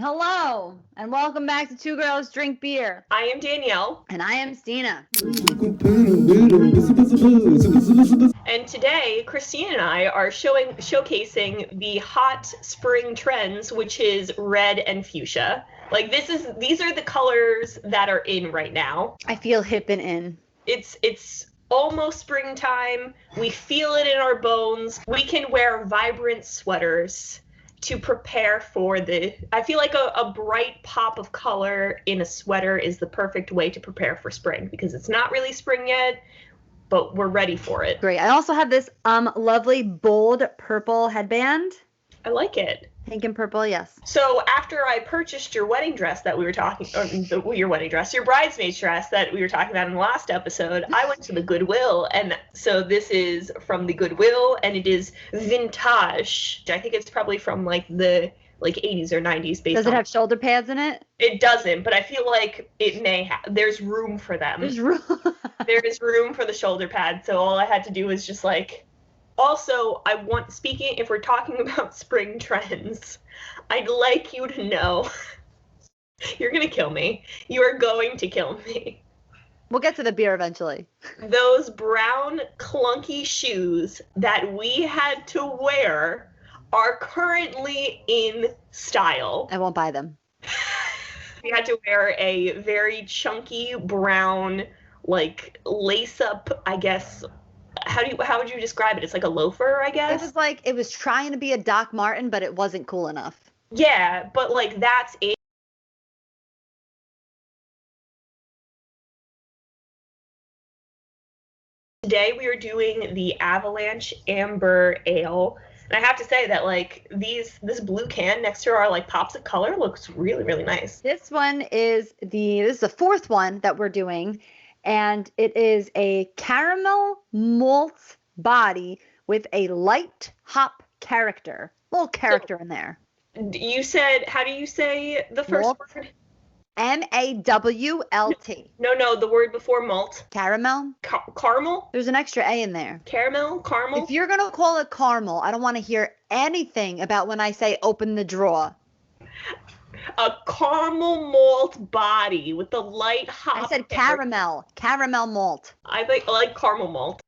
Hello, and welcome back to Two Girls Drink Beer. I am Danielle. And I am Stina. And today, Christine and I are showcasing the hot spring trends, which is red and fuchsia. Like these are the colors that are in right now. I feel hip and in. It's almost springtime. We feel it in our bones. We can wear vibrant sweaters to prepare for I feel like a bright pop of color in a sweater is the perfect way to prepare for spring because it's not really spring yet, but we're ready for it. Great. I also have this lovely bold purple headband. I like it. Pink and purple, yes. So after I purchased your wedding dress that we were talking, or your bridesmaid's dress that we were talking about in the last episode, I went to the Goodwill, and so this is from the Goodwill, and it is vintage. I think it's probably from like the 80s or 90s. Does it have shoulder pads in it? It doesn't, but I feel like it may have. There's room for them. There's room. There is room for the shoulder pads, so all I had to do was just like. Also, if we're talking about spring trends, I'd like you to know, you're going to kill me. You are going to kill me. We'll get to the beer eventually. Those brown clunky shoes that we had to wear are currently in style. I won't buy them. We had to wear a very chunky brown, like lace up, I guess. How would you describe it? It's like a loafer, I guess. It was trying to be a Doc Marten, but it wasn't cool enough. Yeah, but like that's it. Today we are doing the Avalanche Amber Ale. And I have to say that like this blue can next to our like pops of color looks really, really nice. This is the fourth one that we're doing. And it is a caramel malt body with a light hop character. Little character in there. You said, how do you say the first word? M-A-W-L-T. No, the word before malt. Caramel? Caramel? There's an extra A in there. Caramel? If you're going to call it caramel, I don't want to hear anything about when I say open the drawer. A caramel malt body with the light hop. I said caramel. Caramel malt. I like caramel malt.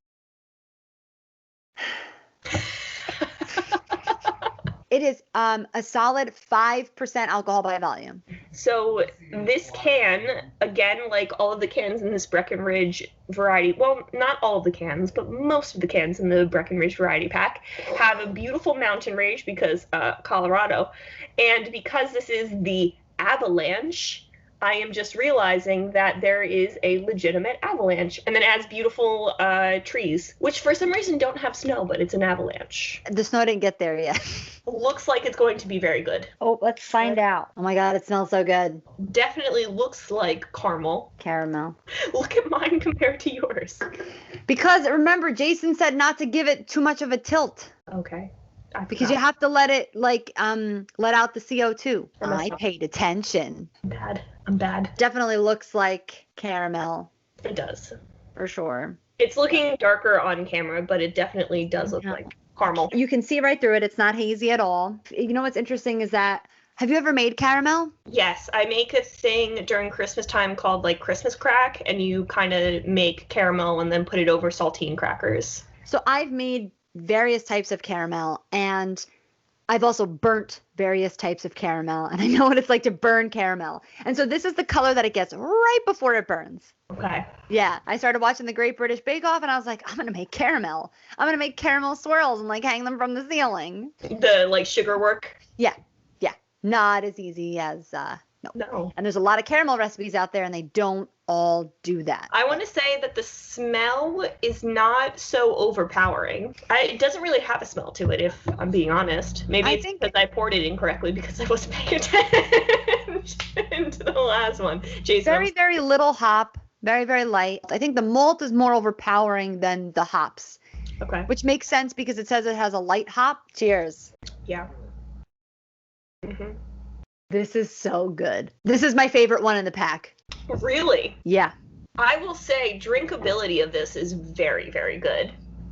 It is a solid 5% alcohol by volume. So this can, again, like all of the cans in this Breckenridge variety, well, not all of the cans, but most of the cans in the Breckenridge variety pack have a beautiful mountain range because Colorado. And because this is the Avalanche, I am just realizing that there is a legitimate avalanche. And then it has beautiful trees, which for some reason don't have snow, but it's an avalanche. The snow didn't get there yet. Looks like it's going to be very good. Oh, let's find out. Oh my God, it smells so good. Definitely looks like caramel. Caramel. Look at mine compared to yours. Because remember, Jason said not to give it too much of a tilt. Okay. Because you have to let it let out the CO2. I paid attention. I'm bad. Definitely looks like caramel. It does. For sure. It's looking darker on camera, but it definitely does look like caramel. You can see right through it. It's not hazy at all. You know what's interesting is that, have you ever made caramel? Yes, I make a thing during Christmas time called like Christmas crack, and you kind of make caramel and then put it over saltine crackers. So I've made various types of caramel, and I've also burnt various types of caramel, and I know what it's like to burn caramel. And so this is the color that it gets right before it burns. Okay. Yeah, I started watching the Great British Bake Off, and I was like, I'm gonna make caramel. I'm gonna make caramel swirls and like hang them from the ceiling. The like sugar work. Yeah, not as easy as no. And there's a lot of caramel recipes out there, and they don't all do that. I want to say that the smell is not so overpowering. It doesn't really have a smell to it, if I'm being honest. Maybe it's because I poured it incorrectly because I wasn't paying attention to the last one. Jason. Very, very little hop. Very, very light. I think the malt is more overpowering than the hops. Okay. Which makes sense because it says it has a light hop. Cheers. Yeah. Mm-hmm. This is so good. This is my favorite one in the pack. Really? Yeah. I will say drinkability of this is very, very good.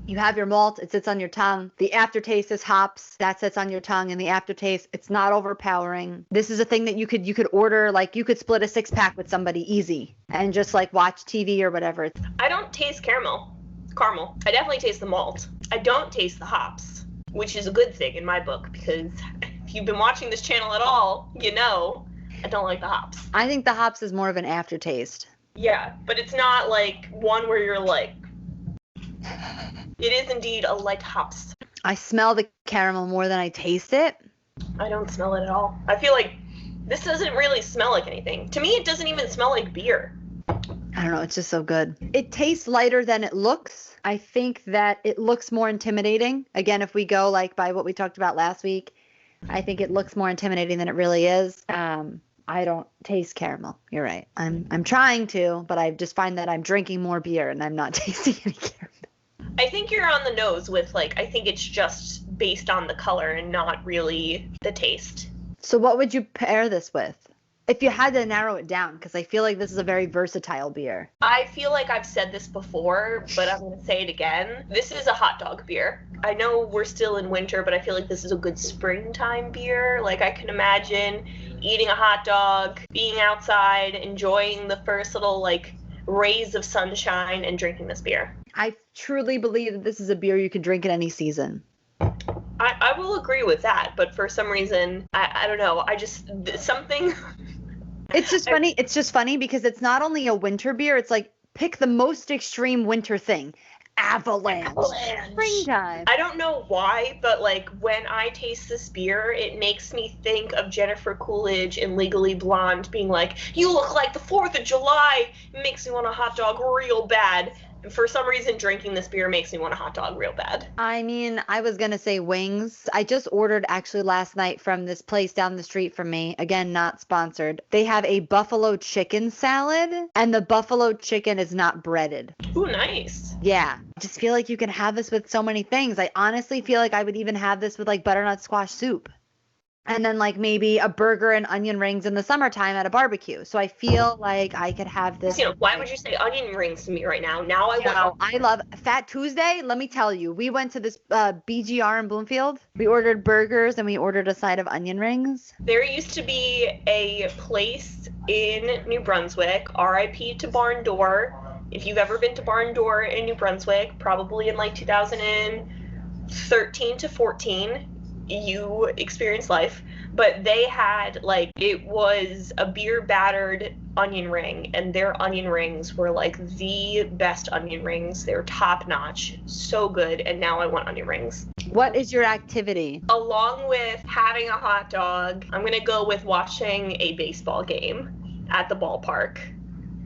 You have your malt, it sits on your tongue. The aftertaste is hops, that sits on your tongue, and the aftertaste, it's not overpowering. This is a thing that you could order, like you could split a 6-pack with somebody easy and just like watch TV or whatever. I don't taste caramel. I definitely taste the malt. I don't taste the hops, which is a good thing in my book, because if you've been watching this channel at all, you know I don't like the hops. I think the hops is more of an aftertaste. Yeah, but it's not like one where you're like, it is indeed a light hops. I smell the caramel more than I taste it. I don't smell it at all. I feel like this doesn't really smell like anything. To me, it doesn't even smell like beer. I don't know, it's just so good. It tastes lighter than it looks. I think that it looks more intimidating. Again, if we go like by what we talked about last week, I think it looks more intimidating than it really is. I don't taste caramel. You're right. I'm trying to, but I just find that I'm drinking more beer and I'm not tasting any caramel. I think you're on the nose with, like, I think it's just based on the color and not really the taste. So what would you pair this with? If you had to narrow it down, because I feel like this is a very versatile beer. I feel like I've said this before, but I'm going to say it again. This is a hot dog beer. I know we're still in winter, but I feel like this is a good springtime beer. Like, I can imagine eating a hot dog, being outside, enjoying the first little, like, rays of sunshine and drinking this beer. I truly believe that this is a beer you could drink in any season. I will agree with that, but for some reason, I don't know. I just, something... It's just funny. It's just funny because it's not only a winter beer. It's like, pick the most extreme winter thing. Avalanche. Springtime. I don't know why, but like when I taste this beer, it makes me think of Jennifer Coolidge in Legally Blonde being like, "You look like the 4th of July." It makes me want a hot dog real bad. And for some reason, drinking this beer makes me want a hot dog real bad. I mean, I was going to say wings. I just ordered actually last night from this place down the street from me. Again, not sponsored. They have a buffalo chicken salad, and the buffalo chicken is not breaded. Ooh, nice. Yeah. I just feel like you can have this with so many things. I honestly feel like I would even have this with like butternut squash soup. And then like maybe a burger and onion rings in the summertime at a barbecue. So I feel like I could have this. You know, why would you say onion rings to me right now? Now I want. I love Fat Tuesday. Let me tell you, we went to this BGR in Bloomfield. We ordered burgers and we ordered a side of onion rings. There used to be a place in New Brunswick, RIP to Barn Door. If you've ever been to Barn Door in New Brunswick, probably in like 2013 to 14, you experienced life, but they had like, it was a beer battered onion ring, and their onion rings were like the best onion rings. They were top notch, so good, and now I want onion rings. What is your activity? Along with having a hot dog, I'm gonna go with watching a baseball game at the ballpark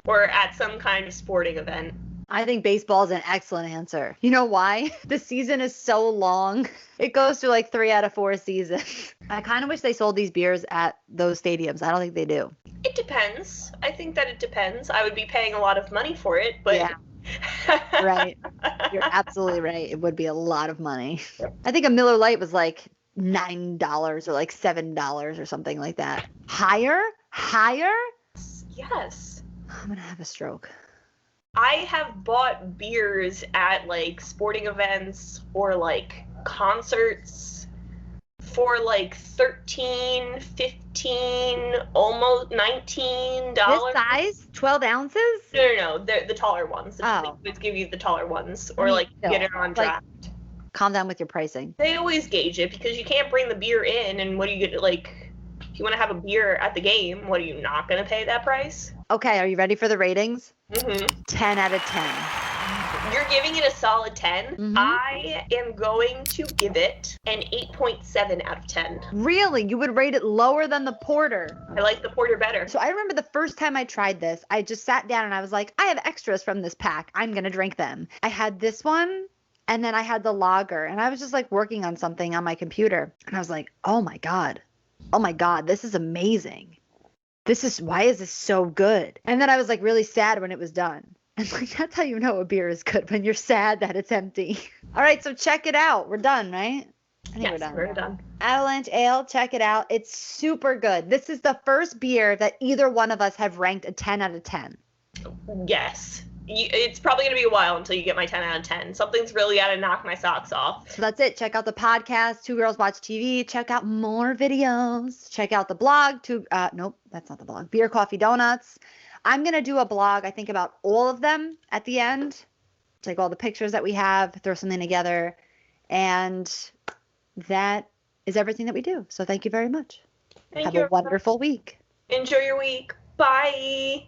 or at some kind of sporting event. I think baseball is an excellent answer. You know why? The season is so long. It goes through like 3 out of 4 seasons. I kind of wish they sold these beers at those stadiums. I don't think they do. It depends. I think that it depends. I would be paying a lot of money for it, but... Yeah. Right. You're absolutely right. It would be a lot of money. I think a Miller Lite was like $9 or like $7 or something like that. Higher? Yes. I'm going to have a stroke. I have bought beers at like sporting events or like concerts for like $13, $15, almost $19. This size? 12 ounces? No. The taller ones. Oh. They always give you the taller ones, or like get it on draft. Calm down with your pricing. They always gauge it because you can't bring the beer in, and what do you get? Like, if you want to have a beer at the game, what are you not going to pay that price? Okay, are you ready for the ratings? Mm-hmm. 10 out of 10. You're giving it a solid 10. Mm-hmm. I am going to give it an 8.7 out of 10. Really? You would rate it lower than the porter? I like the porter better. So I remember the first time I tried this, I just sat down and I was like, I have extras from this pack. I'm going to drink them. I had this one, and then I had the lager, and I was just like working on something on my computer. And I was like, oh my God, this is amazing. Why is this so good? And then I was like really sad when it was done. And like, that's how you know a beer is good, when you're sad that it's empty. All right, so check it out. We're done, right? I think Yes, we're done. Avalanche Ale, check it out. It's super good. This is the first beer that either one of us have ranked a 10 out of 10. Yes. it's probably going to be a while until you get my 10 out of 10. Something's really got to knock my socks off. So that's it. Check out the podcast, Two Girls Watch TV. Check out more videos. Check out the blog. Nope, that's not the blog. Beer, Coffee, Donuts. I'm going to do a blog, I think, about all of them at the end. Take all the pictures that we have, throw something together. And that is everything that we do. So thank you very much. Have a wonderful week. Enjoy your week. Bye.